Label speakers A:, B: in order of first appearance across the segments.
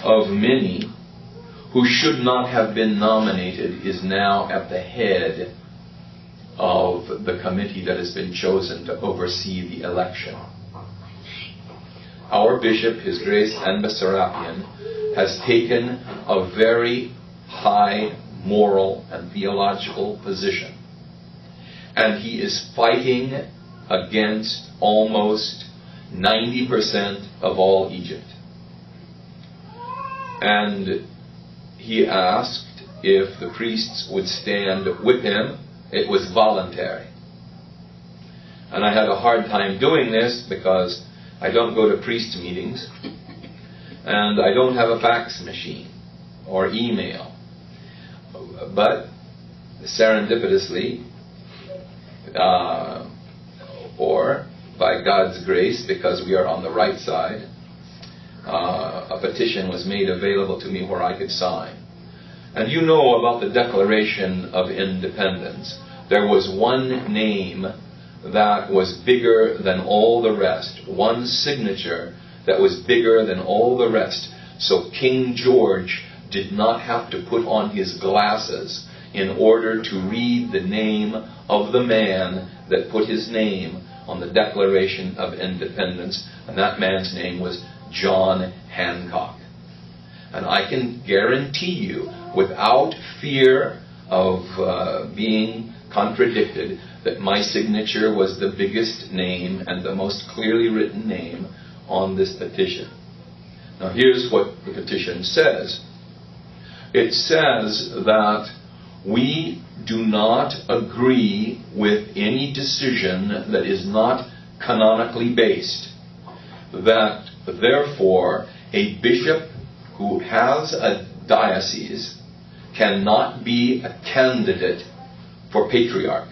A: of many who should not have been nominated is now at the head of the committee that has been chosen to oversee the election. Our bishop, His Grace Anba Serapian, has taken a very high moral and theological position. And he is fighting against almost 90% of all Egypt. And he asked if the priests would stand with him. It was voluntary. And I had a hard time doing this because I don't go to priest meetings and I don't have a fax machine or email. But serendipitously, or by God's grace, because we are on the right side, a petition was made available to me where I could sign. And you know about the Declaration of Independence. There was one name that was bigger than all the rest, one signature that was bigger than all the rest. So King George did not have to put on his glasses in order to read the name of the man that put his name on the Declaration of Independence, and that man's name was John Hancock. And I can guarantee you, without fear of being contradicted, that my signature was the biggest name and the most clearly written name on this petition. Now here's what the petition says. It says that we do not agree with any decision that is not canonically based. That therefore a bishop who has a diocese cannot be a candidate for patriarch.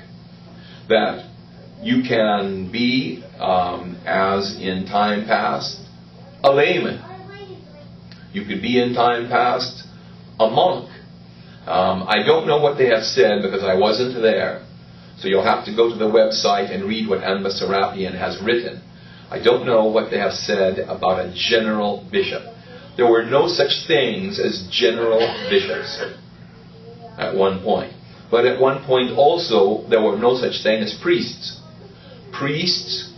A: That you can be, as in time past, a layman. You could be in time past a monk. I don't know what they have said because I wasn't there. So you'll have to go to the website and read what Anba Serapian has written. I don't know what they have said about a general bishop. There were no such things as general bishops at one point. But at one point also, there were no such thing as priests. Priests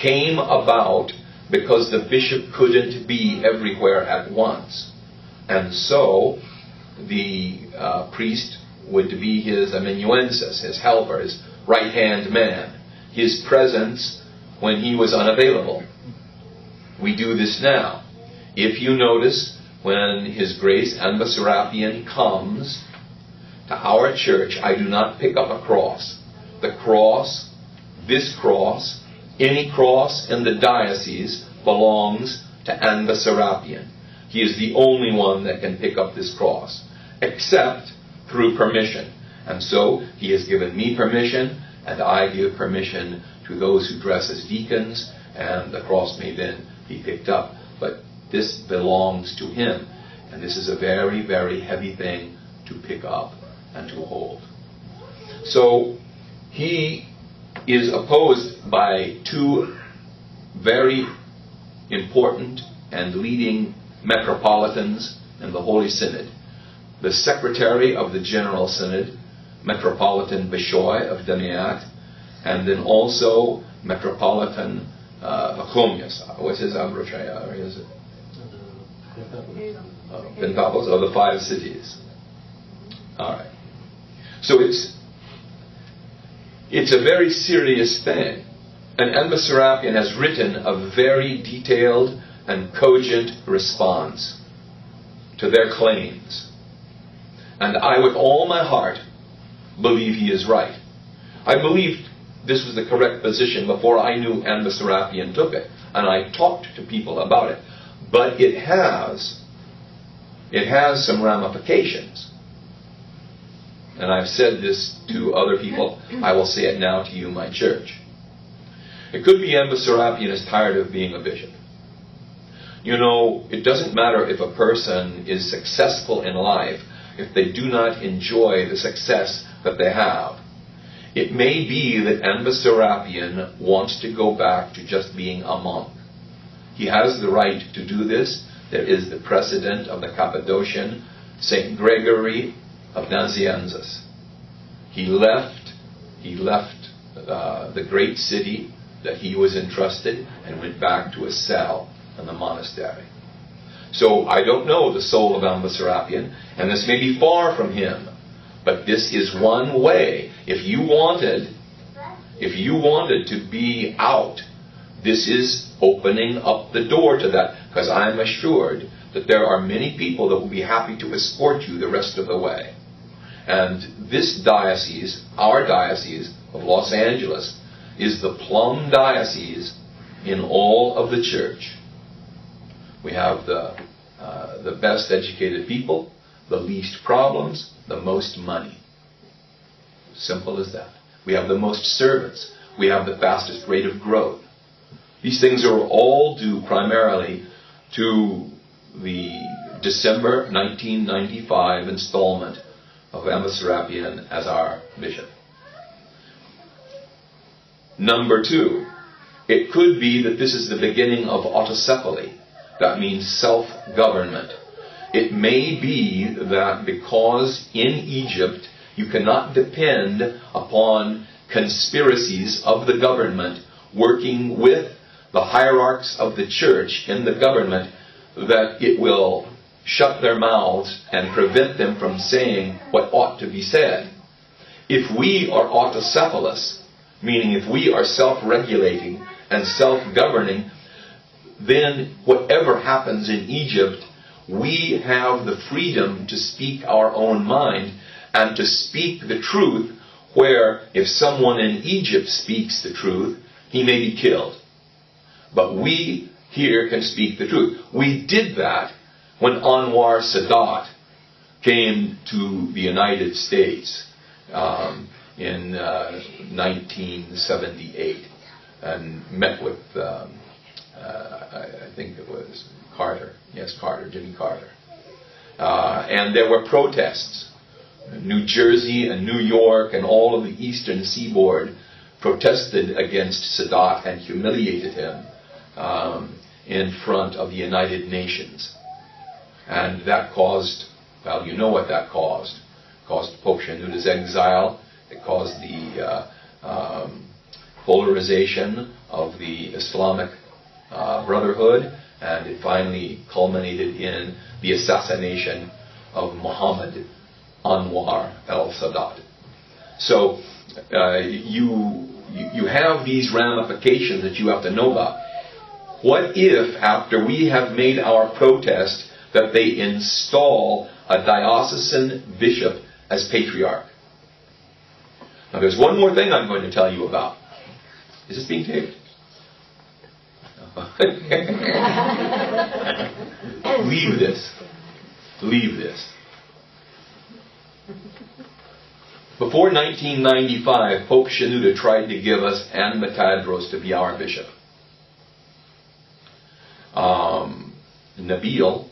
A: came about because the bishop couldn't be everywhere at once. And so the priest would be his amanuensis, his helper, his right-hand man, his presence when he was unavailable. We do this now. If you notice, when His Grace Anba Serapian comes to our church, I do not pick up a cross. The cross, this cross, any cross in the diocese belongs to Anba Serapian. He is the only one that can pick up this cross, except through permission. And so he has given me permission, and I give permission to those who dress as deacons, and the cross may then be picked up. But this belongs to him, and this is a very, very heavy thing to pick up and to hold. So he is opposed by two very important and leading metropolitans in the Holy Synod. The Secretary of the General Synod, Metropolitan Bishoy of Damiat, and then also Metropolitan Pachomius. What's his Ambrosaya? Or is it? Pentapos, or the 5 cities. Alright. So it's a very serious thing. And Anba Serapian has written a very detailed and cogent response to their claims. And I, with all my heart, believe he is right. I believed this was the correct position before I knew Anba Serapian took it. And I talked to people about it. But it has some ramifications. And I've said this to other people. I will say it now to you, my church. It could be Anba Serapian is tired of being a bishop. You know, it doesn't matter if a person is successful in life if they do not enjoy the success that they have. It may be that Anba Serapian wants to go back to just being a monk. He has the right to do this, There is the precedent of the Cappadocian, St. Gregory of Nazianzus. He left the great city that he was entrusted and went back to a cell in the monastery. So I don't know the soul of Ambasarapian, and this may be far from him, but this is one way. If you wanted to be out, this is opening up the door to that, because I am assured that there are many people that will be happy to escort you the rest of the way. And this diocese, our diocese of Los Angeles, is the plum diocese in all of the church. We have the best educated people, the least problems, the most money. Simple as that. We have the most servants. We have the fastest rate of growth. These things are all due primarily to the December 1995 installment of Ambasarapian as our bishop. Number 2, it could be that this is the beginning of autocephaly. That means self-government. It may be that because in Egypt you cannot depend upon conspiracies of the government working with the hierarchs of the church in the government, that it will shut their mouths and prevent them from saying what ought to be said. If we are autocephalous, meaning if we are self-regulating and self-governing, then whatever happens in Egypt, we have the freedom to speak our own mind and to speak the truth, where if someone in Egypt speaks the truth, he may be killed. But we here can speak the truth. We did that when Anwar Sadat came to the United States in 1978 and met with, I think it was Carter. Yes, Carter, Jimmy Carter. And there were protests. New Jersey and New York and all of the eastern seaboard protested against Sadat and humiliated him in front of the United Nations. And that caused, well, you know what that caused. It caused Pope Shenouda's exile. It caused the polarization of the Islamic Brotherhood, and it finally culminated in the assassination of Muhammad Anwar al-Sadat. So you have these ramifications that you have to know about. What if, after we have made our protest, that they install a diocesan bishop as patriarch? Now there's one more thing I'm going to tell you about. Is this being taped? Leave this. Leave this. Before 1995, Pope Shenouda tried to give us Anne Matadros to be our bishop. Nabil,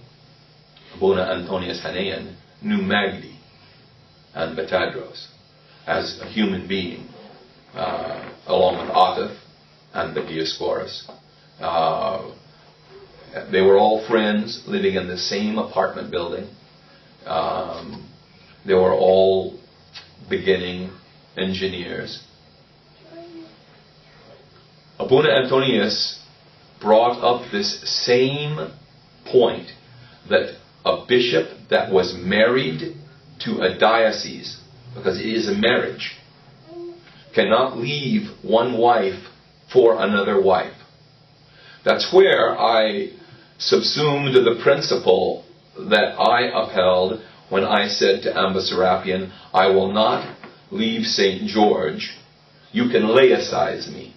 A: Abuna Antonius Hanayan, knew Magdi and Matadros as a human being, along with Atif and the Dioscorus. They were all friends, living in the same apartment building. They were all beginning engineers. Abuna Antonius brought up this same point, that a bishop that was married to a diocese, because it is a marriage, cannot leave one wife for another wife. That's where I subsumed the principle that I upheld when I said to Ambasarapian, I will not leave St. George. You can laicize me.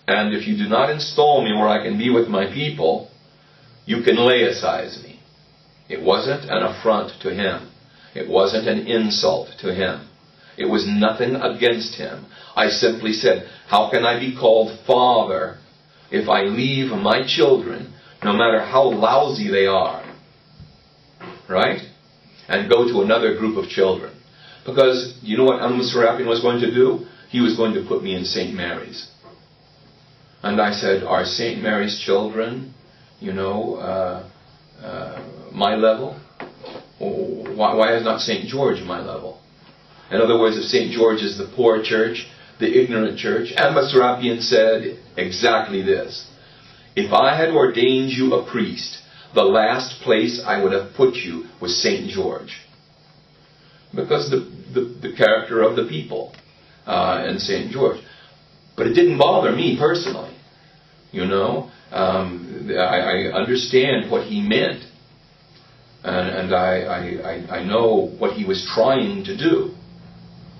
A: And if you do not install me where I can be with my people, you can laicize me. It wasn't an affront to him. It wasn't an insult to him. It was nothing against him. I simply said, how can I be called father if I leave my children, no matter how lousy they are, right? And go to another group of children. Because you know what Ambasarapian was going to do? He was going to put me in St. Mary's. And I said, are St. Mary's children, my level? Why is not St. George my level? In other words, if St. George is the poor church, the ignorant church, and Serapion said exactly this: if I had ordained you a priest, the last place I would have put you was St. George. Because the character of the people in St. George. But it didn't bother me personally. You know, I understand what he meant. And I know what he was trying to do.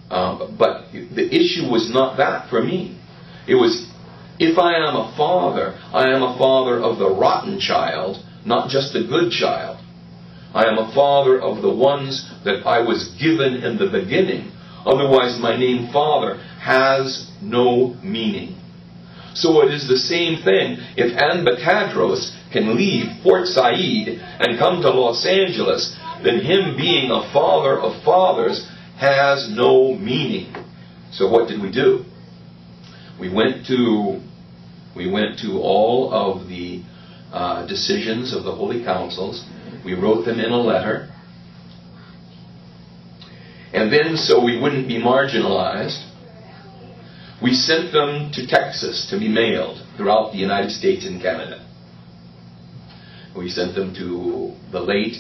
A: But the issue was not that for me. It was, if I am a father, I am a father of the rotten child, not just the good child. I am a father of the ones that I was given in the beginning. Otherwise, my name Father has no meaning. So it is the same thing. If Ann Batadros can leave Port Said and come to Los Angeles, then him being a father of fathers has no meaning. So what did we do? We went to all of the decisions of the Holy Councils. We wrote them in a letter. And then, so we wouldn't be marginalized, we sent them to Texas to be mailed throughout the United States and Canada. We sent them to the late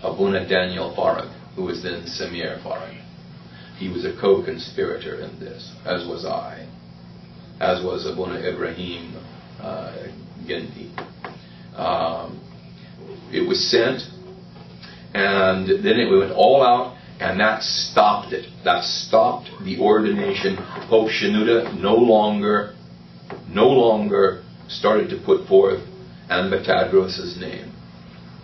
A: Abuna Daniel Farag, who was then Samir Farag. He was a co-conspirator in this, as was I, as was Abuna Ibrahim Ginti. It was sent, and then it went all out, and that stopped it. That stopped the ordination. Pope Shenouda no longer started to put forth Ann Batadros' name,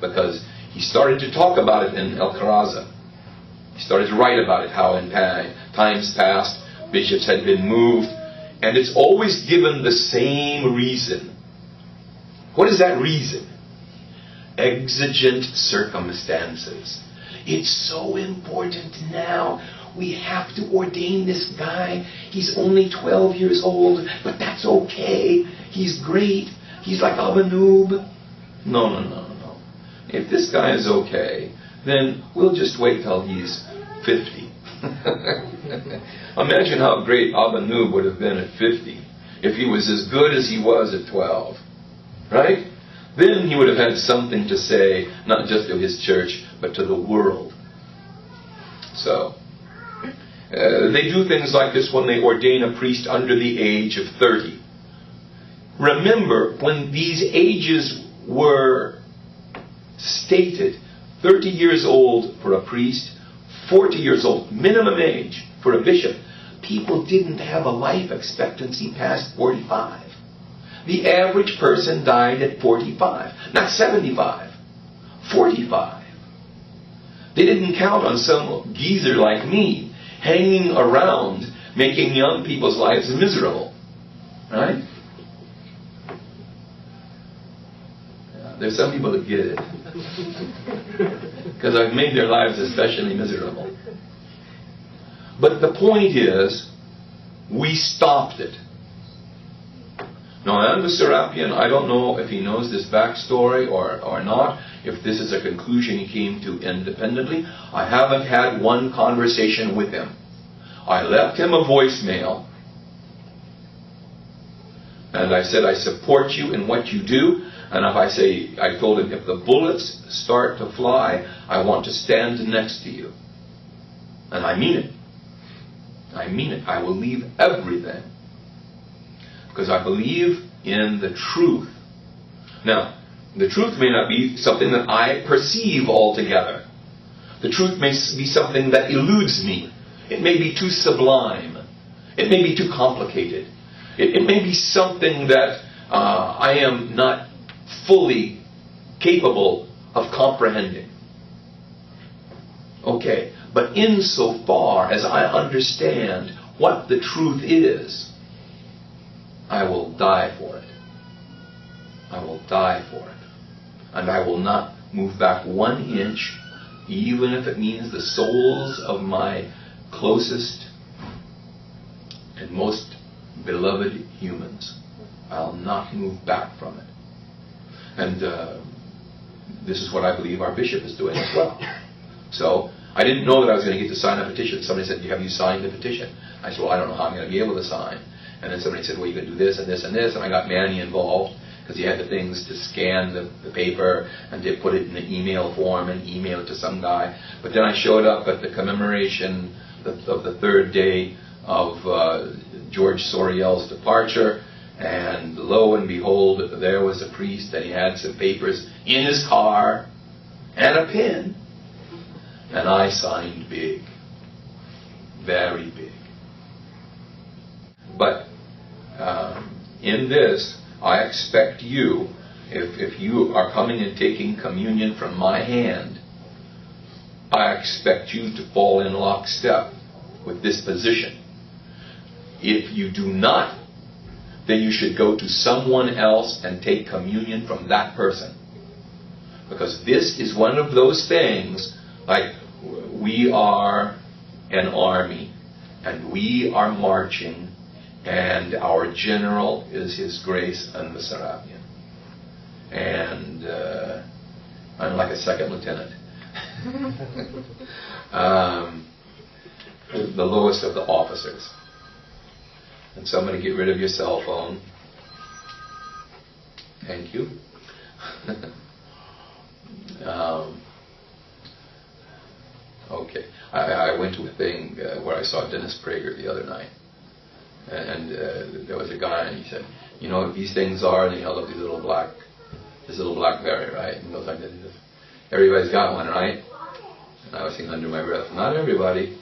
A: because he started to talk about it in El Karaza. He started to write about it, how in times past bishops had been moved, and it's always given the same reason. What is that reason? Exigent circumstances. It's so important now. We have to ordain this guy. He's only 12 years old, but that's okay. He's great. He's like Abanub. No. If this guy is okay, then we'll just wait till he's 50. Imagine how great Abanub would have been at 50 if he was as good as he was at 12. Right? Then he would have had something to say, not just to his church, but to the world. So, they do things like this when they ordain a priest under the age of 30. Remember, when these ages were stated, 30 years old for a priest, 40 years old, minimum age for a bishop, people didn't have a life expectancy past 45. The average person died at 45, not 75, 45. They didn't count on some geezer like me hanging around making young people's lives miserable. Right? Yeah, there's some people that get it. Because I've made their lives especially miserable. But the point is, we stopped it. Now, Ann Serapion, I don't know if he knows this backstory or not, if this is a conclusion he came to independently. I haven't had one conversation with him. I left him a voicemail, and I said, I support you in what you do, and I told him, if the bullets start to fly, I want to stand next to you. And I mean it. I mean it. I will leave everything. Because I believe in the truth. Now, the truth may not be something that I perceive altogether. The truth may be something that eludes me. It may be too sublime. It may be too complicated. It may be something that I am not fully capable of comprehending. Okay, but insofar as I understand what the truth is, I will die for it. I will die for it. And I will not move back 1 inch, even if it means the souls of my closest and most beloved humans. I'll not move back from it. And this is what I believe our bishop is doing as well. So I didn't know that I was going to get to sign a petition. Somebody said, have you signed the petition? I said, well, I don't know how I'm going to be able to sign. And then somebody said, well, you can do this and this and this. And I got Manny involved because he had the things to scan the paper and to put it in the email form and email it to some guy. But then I showed up at the commemoration of the third day of George Soriel's departure. And lo and behold, there was a priest, and he had some papers in his car and a pen. And I signed big. Very big. But in this, I expect you, if you are coming and taking communion from my hand, I expect you to fall in lockstep with this position. If you do not, then you should go to someone else and take communion from that person. Because this is one of those things, like we are an army, and we are marching, and our general is His Grace and the Sarabian. And I'm like a second lieutenant. The lowest of the officers. And somebody get rid of your cell phone. Thank you. Okay. I went to a thing where I saw Dennis Prager the other night. And there was a guy, and he said, you know what these things are? And he held up this little BlackBerry, right? And goes like this. Everybody's got one, right? And I was saying under my breath, not everybody.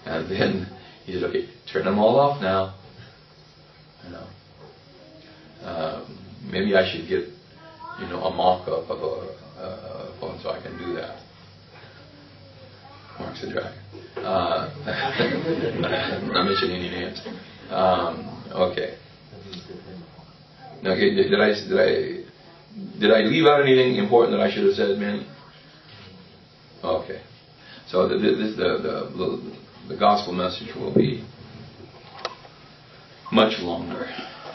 A: And then he said, okay, turn them all off now. You know, maybe I should get, a mock-up of a phone so I can do that. Mark's a drag. Not mentioning any names. Okay. Now, did I leave out anything important that I should have said, Manny? Okay. So the gospel message will be much longer.